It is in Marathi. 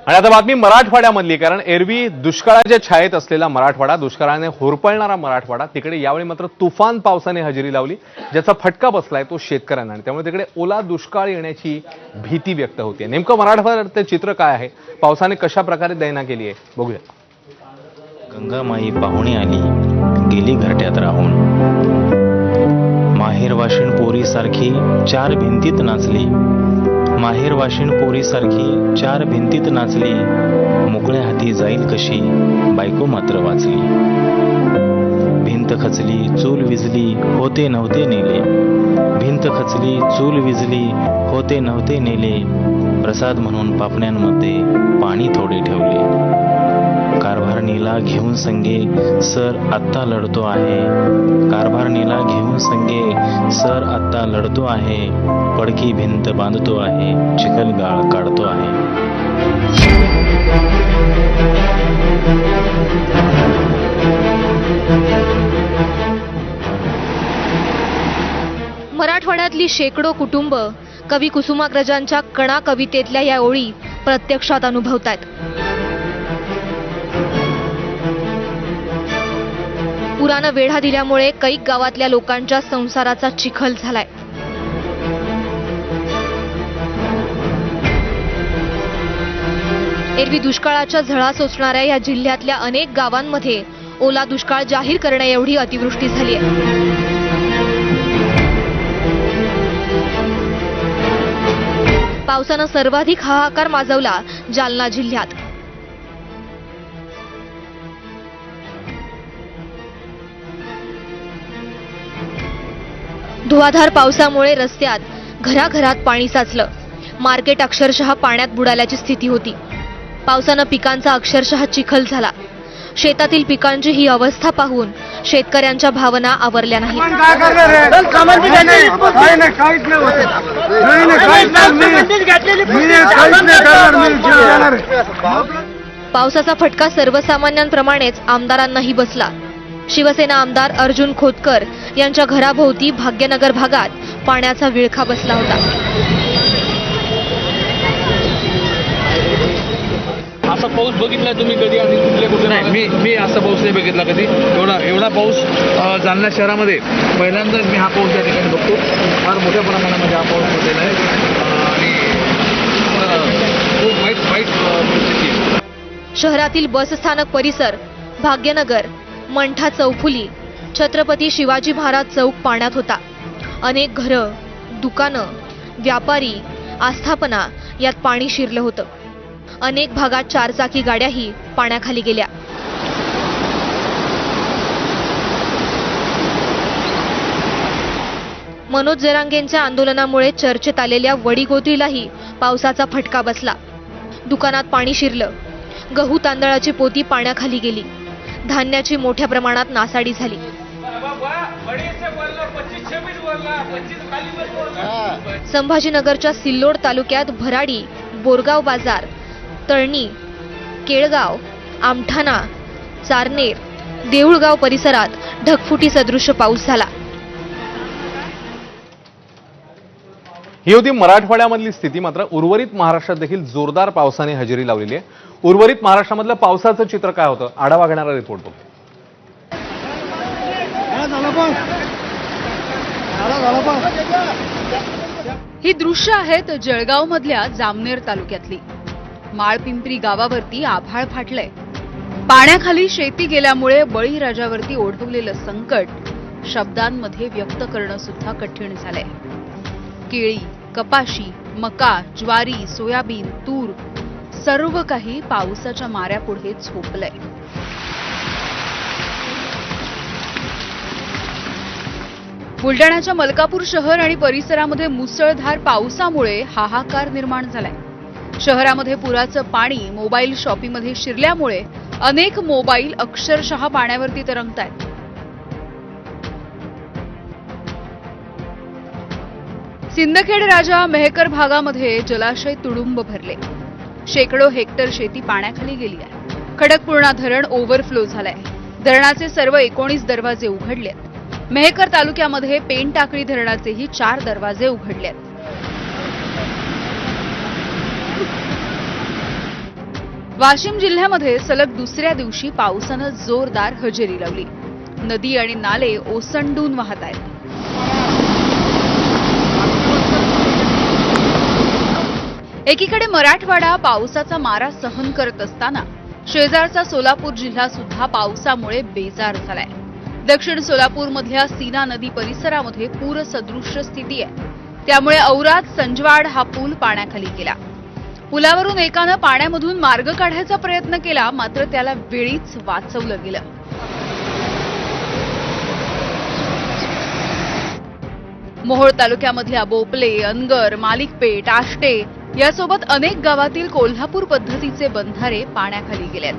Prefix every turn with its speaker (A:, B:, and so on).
A: आणि आता बातमी मराठवाड्यामधली, कारण एरवी दुष्काळाच्या छायेत असलेला मराठवाडा, दुष्काळाने होरपळणारा मराठवाडा, तिकडे यावेळी मात्र तुफान पावसाने हजेरी लावली, ज्याचा फटका बसलाय तो शेतकऱ्यांना. आणि त्यामुळे तिकडे ओला दुष्काळ येण्याची भीती व्यक्त होते. नेमकं मराठवाड्यात चित्र काय आहे, पावसाने कशा प्रकारे दैना केली आहे, बघूया.
B: गंगामाई पाहुणे आली, गेली घरट्यात राहून. माहेर वाशिण पोरीसारखी चार भिंतीत नाचली. माहेर वाशिण पोरीसारखी चार भिंतीत नाचली. मोकळ्या हाती जाईल कशी, बायको मात्र वाचली. भिंत खचली, चूल विजली, होते नव्हते नेले. भिंत खचली, चूल विजली, होते नव्हते नेले. प्रसाद म्हणून पापण्यांमध्ये पाणी थोडे ठेवले. कारभारणीला घेऊन संगे सर आत्ता लढतो आहे. कारभारणीला घेऊन संगे सर आत्ता लढतो आहे. पडकी भिंत बांधतो आहे, चिखलगाळ काढतो आहे.
C: मराठवाड्यातली शेकडो कुटुंब कवी कुसुमाग्रजांच्या कणा कवितेतल्या या ओळी प्रत्यक्षात अनुभवतायत. पुरानं वेढा दिल्यामुळे कैक गावातल्या लोकांच्या संसाराचा चिखल झालाय. एरवी दुष्काळाच्या झळा सोसणाऱ्या या जिल्ह्यातल्या अनेक गावांमध्ये ओला दुष्काळ जाहीर करण्या एवढी अतिवृष्टी झाली आहे. पावसानं सर्वाधिक हाहाकार माजवला जालना जिल्ह्यात. धुवाधार पावसामुळे रस्त्यात घराघरात पाणी साचलं. मार्केट अक्षरशः पाण्यात बुडाल्याची स्थिती होती. पावसानं पिकांचा अक्षरशः चिखल झाला. शेतातील पिकांची ही अवस्था पाहून शेतकऱ्यांच्या भावना आवरल्या नाहीत. पावसाचा फटका सर्वसामान्यांप्रमाणेच आमदारांनाही बसला. शिवसेना आमदार अर्जुन खोतकर यांच्या घराभोवती भाग्यनगर भागात पाण्याचा विळखा बसला होता.
D: असा पाऊस बघितला तुम्ही कधी आणि कुठल्या कुठे? नाही, मी असा पाऊस नाही बघितला कधी. एवढा पाऊस जालना शहरामध्ये पहिल्यांदाच मी हा पाऊस या ठिकाणी बघतो. फार मोठ्या प्रमाणामध्ये हा पाऊस पडलेला आहे आणि खूप वाईट परिस्थिती आहे.
C: शहरातील बसस्थानक परिसर, भाग्यनगर, मंठा चौफुली, छत्रपती शिवाजी महाराज चौक पाण्यात होता. अनेक घरं, दुकानं, व्यापारी, आस्थापना यात पाणी शिरलं होतं. अनेक भागात चारचाकी गाड्याही पाण्याखाली गेल्या. मनोज जरांगेंच्या आंदोलनामुळे चर्चेत आलेल्या वडीगोत्रीलाही पावसाचा फटका बसला. दुकानात पाणी शिरलं. गहू तांदळाची पोती पाण्याखाली गेली. धान्याची मोठ्या प्रमाणात नासाडी झाली. संभाजीनगरच्या सिल्लोड तालुक्यात भराडी, बोरगाव बाजार, तळणी, केळगाव, आमठाणा, चारनेर, देऊळगाव परिसरात ढगफुटी सदृश्य पाऊस झाला.
A: ही होती मराठवाड्यामधली स्थिती. मात्र उर्वरित महाराष्ट्रात देखील जोरदार पावसाने हजेरी लावलेली आहे. उर्वरित महाराष्ट्रामधलं पावसाचं चित्र काय होतं, आढावा घेणारा रिपोर्ट बघू.
E: ही दृश्य आहेत जळगाव मधल्या जामनेर तालुक्यातली. माळपिंपरी गावावरती आभाळ फाटलंय. पाण्याखाली शेती गेल्यामुळे बळीराजावरती ओढवलेलं संकट शब्दांमध्ये व्यक्त करणं सुद्धा कठीण झालंय. केळी, कपाशी, मका, ज्वारी, सोयाबीन, तूर सर्व काही पावसाच्या माऱ्यापुढे झोपलंय. बुलढाण्याच्या मलकापूर शहर आणि परिसरामध्ये मुसळधार पावसामुळे हाहाकार निर्माण झालाय. शहरामध्ये पुराचं पाणी मोबाईल शॉपीमध्ये शिरल्यामुळे अनेक मोबाईल अक्षरशः पाण्यावरती तरंगतायत. सिंदखेड राजा मेहकर भागामध्ये जलाशय तुडुंब भरले. शेकडो हेक्टर शेती पाण्याखाली गेली आहे. खडकपूर्णा धरण ओव्हरफ्लो झालंय. धरणाचे सर्व 19 दरवाजे उघडलेत. मेहकर तालुक्यामध्ये पेनटाकळी धरणाचेही 4 दरवाजे उघडलेत. वाशिम जिल्ह्यामध्ये सलग दुसऱ्या दिवशी पावसानं जोरदार हजेरी लावली. नदी आणि नाले ओसंडून वाहत आहेत. एकीकडे मराठवाडा पावसाचा मारा सहन करत असताना शेजारचा सोलापूर जिल्हा सुद्धा पावसामुळे बेजार झालाय. दक्षिण सोलापूरमधल्या सीना नदी परिसरामध्ये पूरसदृश्य स्थिती आहे. त्यामुळे औराद संजवाड हा पूल पाण्याखाली गेला. पुलावरून एकानं पाण्यामधून मार्ग काढायचा प्रयत्न केला, मात्र त्याला वेळीच वाचवलं गेलं. मोहोळ तालुक्यामधल्या बोपले, अनगर, मालिकपेठ, आष्टे यासोबत अनेक गावातील कोल्हापूर पद्धतीचे बंधारे पाण्याखाली गेलेत.